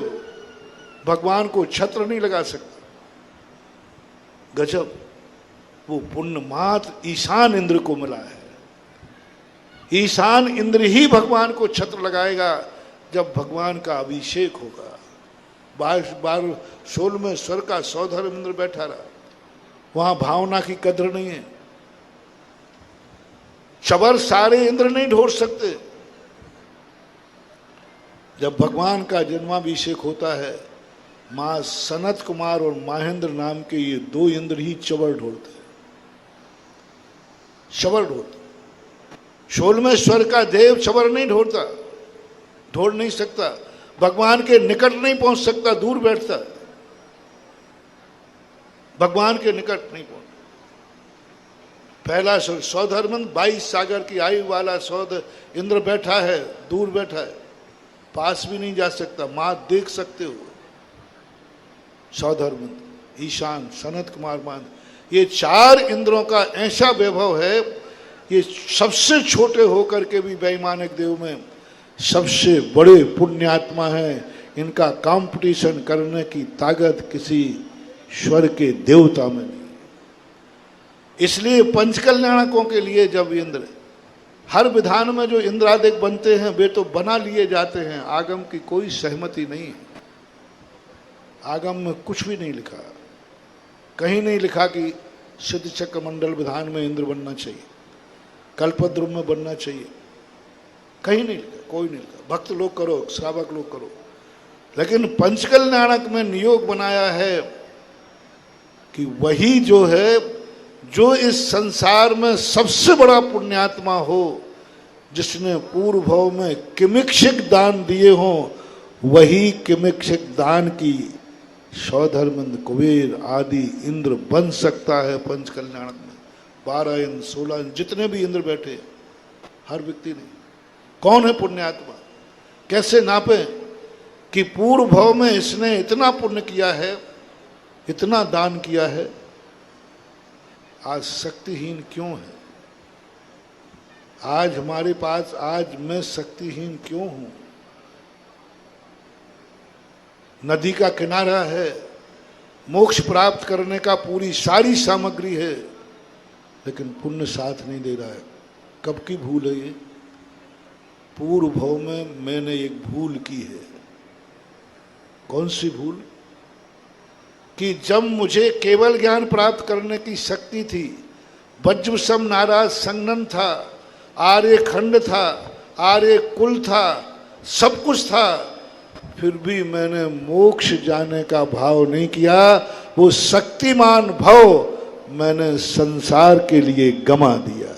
भगवान को छत्र नहीं लगा सकता। गजब, वो पुण्य मात्र ईशान इंद्र को मिला है। ईशान इंद्र ही भगवान को छत्र लगाएगा जब भगवान का अभिषेक होगा। 16वें स्वर का सौधर्म इंद्र बैठा रहा, वहां भावना की कद्र नहीं है। चबर सारे इंद्र नहीं ढोर सकते। जब भगवान का जन्माभिषेक होता है, मां सनत कुमार और महेंद्र नाम के ये 2 इंद्र ही चबर ढोलते हैं, चबर ढोलते। 16वें स्वर का देव चबर नहीं ढोलता, ढोल नहीं सकता, भगवान के निकट नहीं पहुंच सकता, दूर बैठता है, भगवान के निकट नहीं पहुंच। पहला स्वर सौधर्मन 22 सागर की आयु वाला सौध इंद्र बैठा है, दूर बैठा है, पास भी नहीं जा सकता, मां देख सकते हो। सौधर्मन, ईशान, सनत कुमार मान, ये 4 इंद्रों का ऐसा वैभव है। ये सबसे छोटे होकर के भी वैमानिक देव में सबसे बड़े पुण्यात्मा हैं। इनका कंपटीशन करने की ताकत किसी स्वर के देवता में नहीं। इसलिए पंचकल्याणकों के लिए जब इंद्र, हर विधान में जो इंद्रादिक बनते हैं वे तो बना लिए जाते हैं, आगम की कोई सहमति नहीं है। आगम में कुछ भी नहीं लिखा, कहीं नहीं लिखा कि सिद्ध चक्र मंडल विधान में इंद्र बनना चाहिए, कल्पद्रुम में बनना चाहिए, कहीं नहीं लिखा, कोई नहीं लिखा। भक्त लोग करो, श्रावक लोग करो, लेकिन पंचकल्याणक में नियोग बनाया है कि वही जो है, जो इस संसार में सबसे बड़ा पुण्यात्मा हो, जिसने पूर्व भाव में किमिक्षिक दान दिए हों, वही किमिक्षिक दान की सौधर्मंद कुबेर आदि इंद्र बन सकता है। पंचकल्याणक में 12 इंद्र, 16 इंद्र, जितने भी इंद्र बैठे, हर व्यक्ति नहीं। कौन है पुण्यात्मा? कैसे नापे कि पूर्व भाव में इसने इतना पुण्य किया है, इतना दान किया है, आज शक्तिहीन क्यों है? आज हमारे पास, आज मैं शक्तिहीन क्यों हूं? नदी का किनारा है, मोक्ष प्राप्त करने का पूरी सारी सामग्री है, लेकिन पुण्य साथ नहीं दे रहा है। कब की भूल है ये? पूर्व भाव में मैंने एक भूल की है। कौन सी भूल? कि जब मुझे केवल ज्ञान प्राप्त करने की शक्ति थी, वज्र सम नाराज संगनन था, आर्य खंड था, आर्य कुल था, सब कुछ था, फिर भी मैंने मोक्ष जाने का भाव नहीं किया। वो शक्तिमान भाव मैंने संसार के लिए गमा दिया।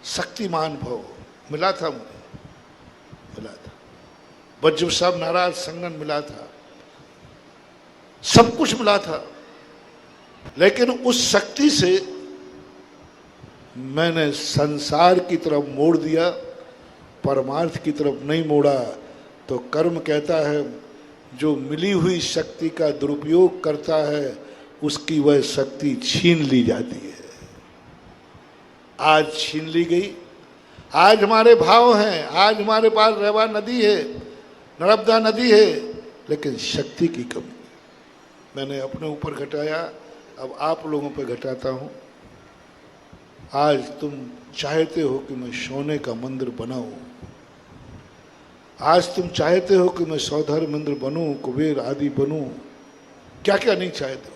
शक्तिमान भाव मिला था मुझे, मिला था, वज्र सब नाराज संगन मिला था, सब कुछ मिला था, लेकिन उस शक्ति से मैंने संसार की तरफ मोड़ दिया, परमार्थ की तरफ नहीं मोड़ा। तो कर्म कहता है, जो मिली हुई शक्ति का दुरुपयोग करता है, उसकी वह शक्ति छीन ली जाती है। आज छीन ली गई। आज हमारे भाव हैं, आज हमारे पास रेवा नदी है, नर्मदा नदी है, लेकिन शक्ति की कमी। मैंने अपने ऊपर घटाया, अब आप लोगों पर घटाता हूं। आज तुम चाहते हो कि मैं सोने का मंदिर बनाऊं, आज तुम चाहते हो कि मैं सौधर्म इंद्र बनूं, कुबेर आदि बनूं, क्या क्या नहीं चाहते हो।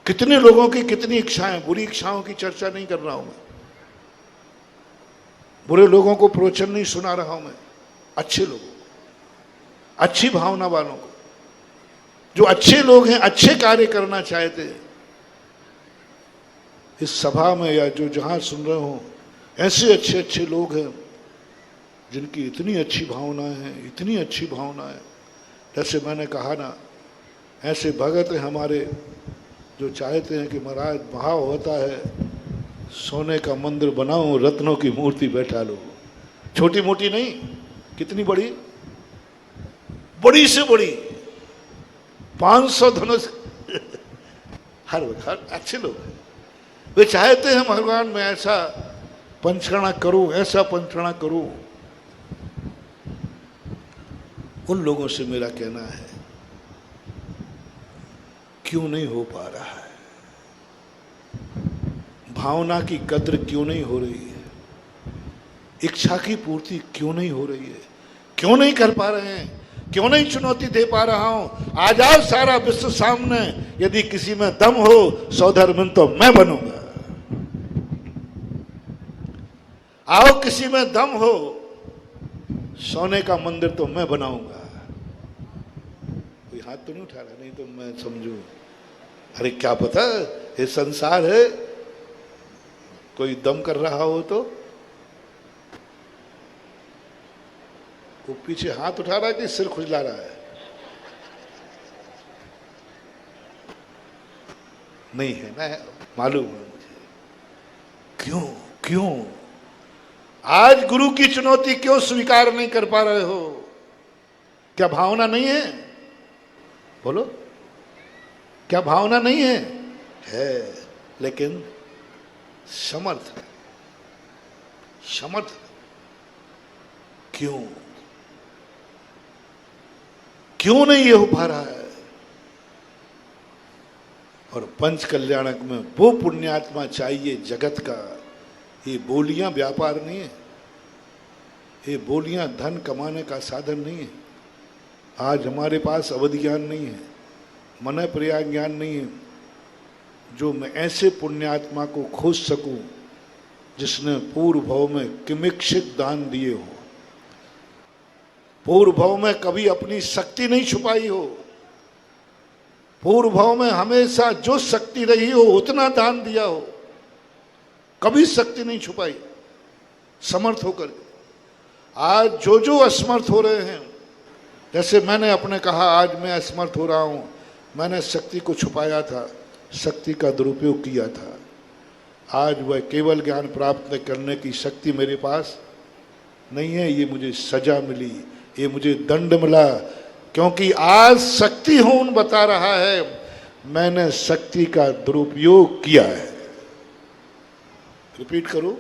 कितने लोगों की कितनी इच्छाएं, बुरी इच्छाओं की चर्चा नहीं कर रहा हूं मैं, बुरे लोगों को प्रवचन नहीं सुना रहा हूं मैं, अच्छे लोगों, अच्छी भावना वालों को, जो अच्छे लोग हैं, अच्छे कार्य करना चाहते हैं। इस सभा में या जो जहां सुन रहे हो, ऐसे अच्छे अच्छे लोग हैं जिनकी इतनी अच्छी भावनाएं हैं, इतनी अच्छी भावनाएं। जैसे मैंने कहा ना, ऐसे भगत हैं हमारे जो चाहते हैं कि महाराज भाव होता है, सोने का मंदिर बनाओ, रत्नों की मूर्ति बैठा लो। छोटी मोटी नहीं, कितनी बड़ी, बड़ी से बड़ी, 500 धनुष हर अच्छे लोग हैं। वे चाहते हैं भगवान मैं ऐसा पंचकर्णा करूं, ऐसा पंचकर्णा करूं। उन लोगों से मेरा कहना है, क्यों नहीं हो पा रहा है? भावना की कद्र क्यों नहीं हो रही है? इच्छा की पूर्ति क्यों नहीं हो रही है? क्यों नहीं कर पा रहे हैं? क्यों नहीं चुनौती दे पा रहा हूं? आ जाओ सारा विश्व सामने, यदि किसी में दम हो सौधर्मिन तो मैं बनूंगा। आओ किसी में दम हो, सोने का मंदिर तो मैं बनाऊंगा। कोई हाथ तो नहीं उठा रहा, नहीं तो मैं समझू अरे क्या पता ये संसार है, कोई दम कर रहा हो तो। वो पीछे हाथ उठा रहा है कि सिर खुजला रहा है? नहीं है ना, मालूम है मुझे। क्यों क्यों आज गुरु की चुनौती क्यों स्वीकार नहीं कर पा रहे हो? क्या भावना नहीं है? बोलो, क्या भावना नहीं है? है, लेकिन समर्थ क्यों क्यों नहीं ये हो पा रहा है? और पंच कल्याणक में वो पुण्यात्मा चाहिए जगत का। ये बोलियां व्यापार नहीं है, ये बोलियां धन कमाने का साधन नहीं है। आज हमारे पास अवधि ज्ञान नहीं है, मन प्रयाग ज्ञान नहीं है, जो मैं ऐसे पुण्यात्मा को खोज सकूं जिसने पूर्व भाव में किमिक्षित दान दिए हो, पूर्व भाव में कभी अपनी शक्ति नहीं छुपाई हो, पूर्व भाव में हमेशा जो शक्ति रही हो उतना दान दिया हो, कभी शक्ति नहीं छुपाई, समर्थ होकर। आज जो असमर्थ हो रहे हैं, जैसे मैंने अपने कहा आज मैं असमर्थ हो रहा हूं, मैंने शक्ति को छुपाया था, शक्ति का दुरुपयोग किया था। आज वह केवल ज्ञान प्राप्त करने की शक्ति मेरे पास नहीं है, ये मुझे सजा मिली, ये मुझे दंड मिला, क्योंकि आज शक्ति हूं बता रहा है मैंने शक्ति का दुरुपयोग किया है। रिपीट करो,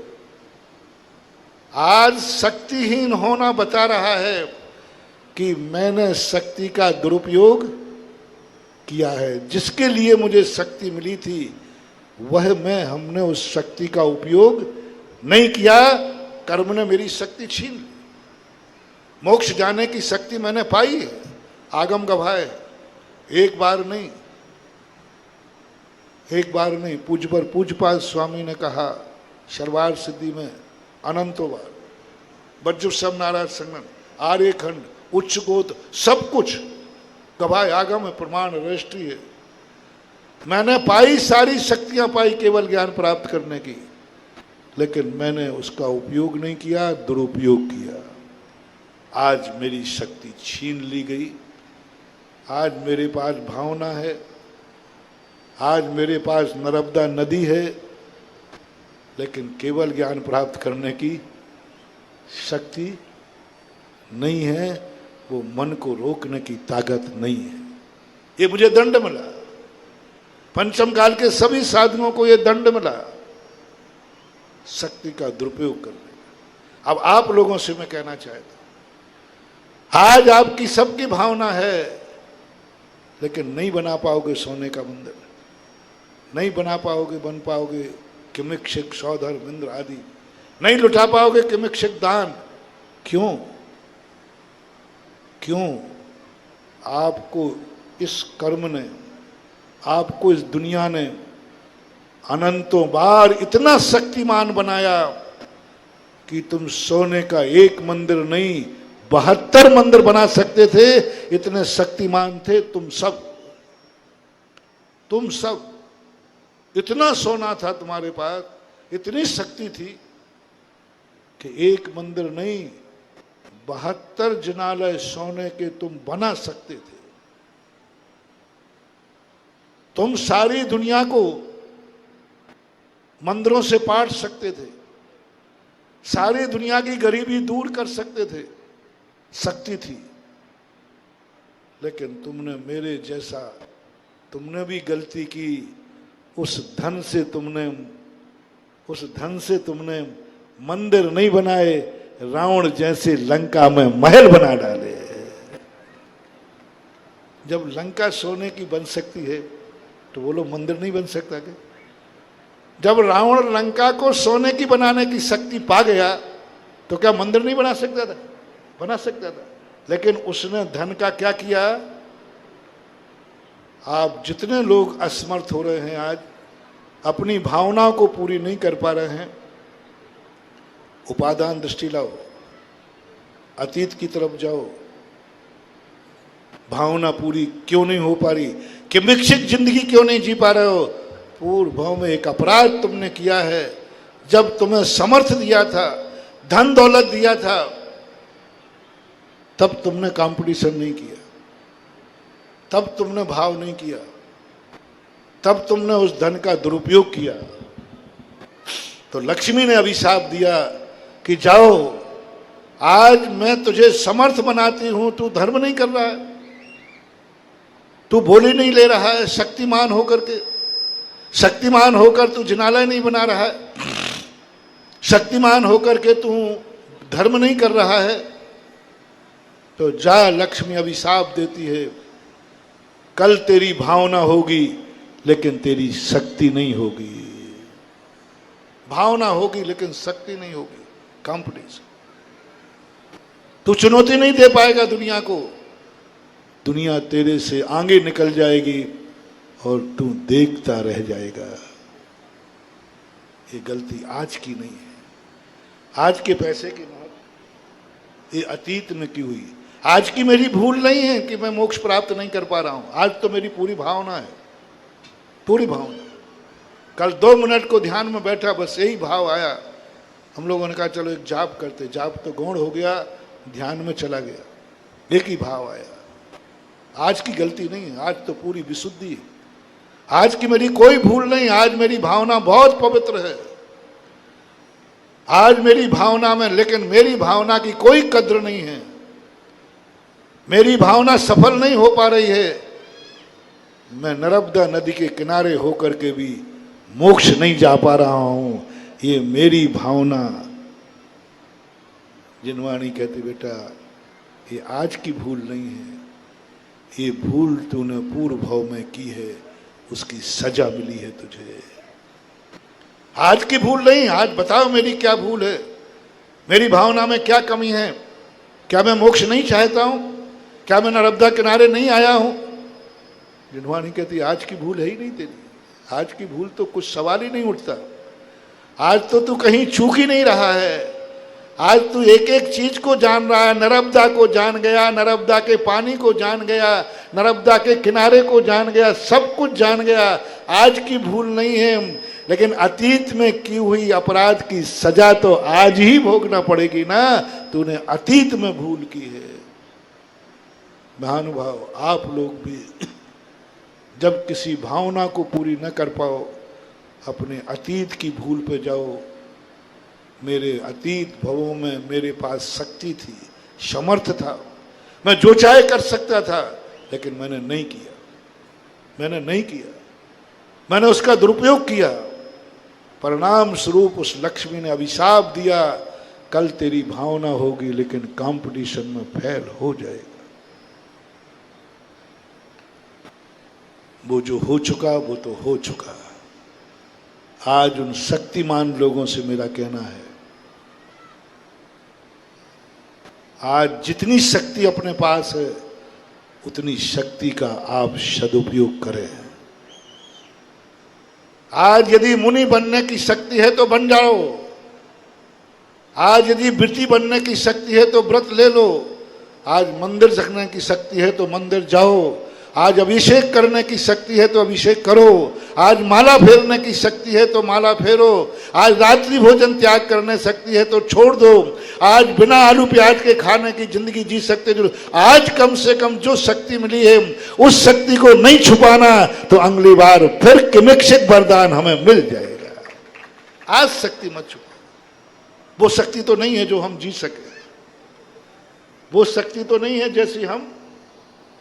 आज शक्तिहीन होना बता रहा है कि मैंने शक्ति का दुरुपयोग किया है। जिसके लिए मुझे शक्ति मिली थी वह मैं, हमने उस शक्ति का उपयोग नहीं किया, कर्म ने मेरी शक्ति छीन ली। मोक्ष जाने की शक्ति मैंने पाई है, आगम गवाह, एक बार नहीं, पूज्यपाद स्वामी ने कहा शर्वार सिद्धि में अनंतों बार, बज्जुप सब नारायण संगन, आर्यखंड, उच्च गोत, सब कुछ गवाह, आगम है, प्रमाण रजिस्ट्री है। मैंने पाई, सारी शक्तियां पाई केवल ज्ञान प्राप्त करने की, लेकिन मैंने उसका उपयोग नहीं किया, दुरुपयोग किया। आज मेरी शक्ति छीन ली गई। आज मेरे पास भावना है, आज मेरे पास नर्मदा नदी है, लेकिन केवल ज्ञान प्राप्त करने की शक्ति नहीं है, वो मन को रोकने की ताकत नहीं है। ये मुझे दंड मिला, पंचम काल के सभी साधुओं को ये दंड मिला, शक्ति का दुरुपयोग करने का। अब आप लोगों से मैं कहना चाहता हूं, आज आपकी सबकी भावना है, लेकिन नहीं बना पाओगे सोने का मंदिर, नहीं बना पाओगे, बन पाओगे किमिक्षिक सौधर्म इंद्र आदि, नहीं लुटा पाओगे किमिक्षिक दान। क्यों? आपको इस कर्म ने, आपको इस दुनिया ने अनंतों बार इतना शक्तिमान बनाया कि तुम सोने का एक मंदिर नहीं 72 मंदिर बना सकते थे, इतने शक्तिमान थे तुम सब। इतना सोना था तुम्हारे पास, इतनी शक्ति थी कि एक मंदिर नहीं 72 जिनालय सोने के तुम बना सकते थे। तुम सारी दुनिया को मंदिरों से पाट सकते थे, सारी दुनिया की गरीबी दूर कर सकते थे, शक्ति थी। लेकिन तुमने मेरे जैसा, तुमने भी गलती की, उस धन से तुमने मंदिर नहीं बनाए, रावण जैसे लंका में महल बना डाले। जब लंका सोने की बन सकती है तो बोलो मंदिर नहीं बन सकता क्या? जब रावण लंका को सोने की बनाने की शक्ति पा गया तो क्या मंदिर नहीं बना सकता था? बना सकता था। लेकिन उसने धन का क्या किया? आप जितने लोग असमर्थ हो रहे हैं आज, अपनी भावनाओं को पूरी नहीं कर पा रहे हैं, उपादान दृष्टि लाओ, अतीत की तरफ जाओ। भावना पूरी क्यों नहीं हो पा रही? कि विकसित जिंदगी क्यों नहीं जी पा रहे हो? पूर्व भाव में एक अपराध तुमने किया है। जब तुम्हें समर्थ दिया था, धन दौलत दिया था, तब तुमने कंपटीशन नहीं किया, तब तुमने भाव नहीं किया, तब तुमने उस धन का दुरुपयोग किया। तो लक्ष्मी ने अभिशाप दिया कि जाओ, आज मैं तुझे समर्थ बनाती हूं, तू धर्म नहीं कर रहा है, तू बोली नहीं ले रहा है, शक्तिमान होकर के, शक्तिमान होकर तू जिनालय नहीं बना रहा है, शक्तिमान होकर के तू धर्म नहीं कर रहा है, तो जा, लक्ष्मी अभिशाप देती है, कल तेरी भावना होगी लेकिन तेरी शक्ति नहीं होगी। भावना होगी लेकिन शक्ति नहीं होगी। कंपटीशन, तू चुनौती नहीं दे पाएगा दुनिया को, दुनिया तेरे से आगे निकल जाएगी और तू देखता रह जाएगा। ये गलती आज की नहीं है, आज के पैसे की नहीं, ये अतीत में की हुई। आज की मेरी भूल नहीं है कि मैं मोक्ष प्राप्त नहीं कर पा रहा हूं, आज तो मेरी पूरी भावना है, पूरी भावना। कल 2 मिनट को ध्यान में बैठा, बस यही भाव आया, हम लोगों ने कहा चलो एक जाप करते, जाप तो गौण हो गया, ध्यान में चला गया, एक ही भाव आया। आज की गलती नहीं है, आज तो पूरी विशुद्धि है, आज की मेरी कोई भूल नहीं, आज मेरी भावना बहुत पवित्र है, आज मेरी भावना में, लेकिन मेरी भावना की कोई कद्र नहीं है, मेरी भावना सफल नहीं हो पा रही है। मैं नर्मदा नदी के किनारे होकर के भी मोक्ष नहीं जा पा रहा हूं, ये मेरी भावना। जिनवाणी कहती बेटा ये आज की भूल नहीं है, ये भूल तूने पूर्व भाव में की है, उसकी सजा मिली है तुझे। आज की भूल नहीं, आज बताओ मेरी क्या भूल है, मेरी भावना में क्या कमी है? क्या मैं मोक्ष नहीं चाहता हूं? क्या मैं नर्मदा किनारे नहीं आया हूं? जिनवाणी कहती आज की भूल है ही नहीं तेरी, आज की भूल तो कुछ सवाल ही नहीं उठता। आज तो तू कहीं चूक ही नहीं रहा है, आज तू एक एक चीज को जान रहा है। नर्मदा को जान गया, नर्मदा के पानी को जान गया, नर्मदा के किनारे को जान गया, सब कुछ जान गया। आज की भूल नहीं है, लेकिन अतीत में की हुई अपराध की सजा तो आज ही भोगना पड़ेगी ना। तूने अतीत में भूल की है। महानुभाव, आप लोग भी जब किसी भावना को पूरी न कर पाओ, अपने अतीत की भूल पे जाओ। मेरे अतीत भवों में मेरे पास शक्ति थी, समर्थ था, मैं जो चाहे कर सकता था, लेकिन मैंने नहीं किया, मैंने नहीं किया, मैंने उसका दुरुपयोग किया। परिणाम स्वरूप उस लक्ष्मी ने अभिशाप दिया, कल तेरी भावना होगी लेकिन कंपटीशन में फेल हो जाएगा। वो जो हो चुका वो तो हो चुका। आज उन शक्तिमान लोगों से मेरा कहना है, आज जितनी शक्ति अपने पास है उतनी शक्ति का आप सदुपयोग करें। आज यदि मुनि बनने की शक्ति है तो बन जाओ, आज यदि व्रती बनने की शक्ति है तो व्रत ले लो, आज मंदिर रखने की शक्ति है तो मंदिर जाओ, आज अभिषेक करने की शक्ति है तो अभिषेक करो, आज माला फेरने की शक्ति है तो माला फेरो, आज रात्रि भोजन त्याग करने शक्ति है तो छोड़ दो, आज बिना आलू प्याज के खाने की जिंदगी जी सकते जो आज कम से कम जो शक्ति मिली है उस शक्ति को नहीं छुपाना तो अगली बार फिर किमिक्षिक वरदान हमें मिल जाएगा। आज शक्ति मत छुपाओ। वो शक्ति तो नहीं है जो हम जी सके, वो शक्ति तो नहीं है जैसी हम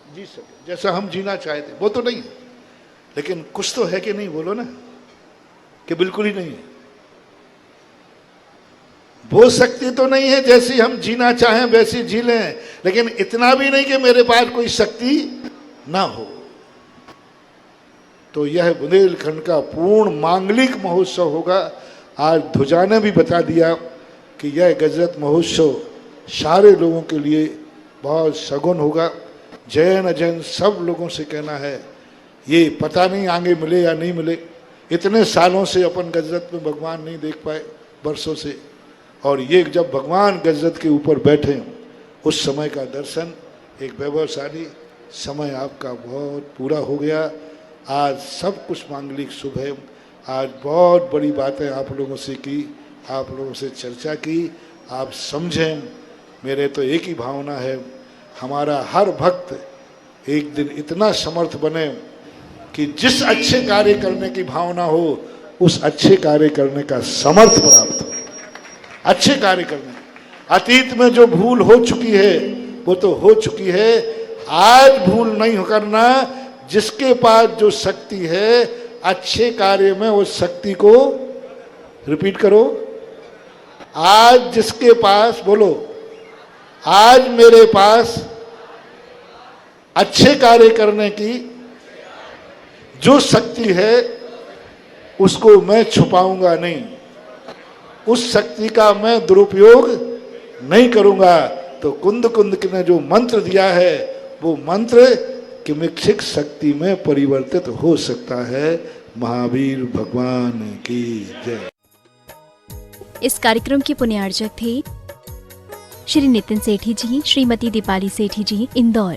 जी सके, जैसा हम जीना चाहते, वो तो नहीं है, लेकिन कुछ तो है कि नहीं? बोलो ना, कि बिल्कुल ही नहीं है। वो शक्ति तो नहीं है जैसी हम जीना चाहें वैसी जी लें, लेकिन इतना भी नहीं कि मेरे पास कोई शक्ति ना हो। तो यह बुंदेलखंड का पूर्ण मांगलिक महोत्सव होगा। आज ध्वजा ने भी बता दिया कि यह गजरत महोत्सव सारे लोगों के लिए बहुत सगुन होगा। जैन अजैन सब लोगों से कहना है, ये पता नहीं आगे मिले या नहीं मिले, इतने सालों से अपन गजरत में भगवान नहीं देख पाए, वर्षों से, और ये जब भगवान गजरत के ऊपर बैठे उस समय का दर्शन, एक वैभवशाली समय आपका बहुत पूरा हो गया। आज सब कुछ मांगलिक शुभ है। आज बहुत बड़ी बातें आप लोगों से की, आप लोगों से चर्चा की, आप समझें। मेरे तो एक ही भावना है, हमारा हर भक्त एक दिन इतना समर्थ बने कि जिस अच्छे कार्य करने की भावना हो उस अच्छे कार्य करने का समर्थ प्राप्त हो। अच्छे कार्य करने, अतीत में जो भूल हो चुकी है वो तो हो चुकी है, आज भूल नहीं करना। जिसके पास जो शक्ति है अच्छे कार्य में, उस शक्ति को रिपीट करो, आज जिसके पास, बोलो, आज मेरे पास अच्छे कार्य करने की जो शक्ति है उसको मैं छुपाऊंगा नहीं, उस शक्ति का मैं दुरुपयोग नहीं करूंगा। तो कुंद कुंद ने जो मंत्र दिया है वो मंत्र किमिच्छिक शक्ति में परिवर्तित हो सकता है। महावीर भगवान की जय। इस कार्यक्रम के पुण्यार्चक थे श्री नितिन सेठी जी, श्रीमती दीपाली सेठी जी, इंदौर।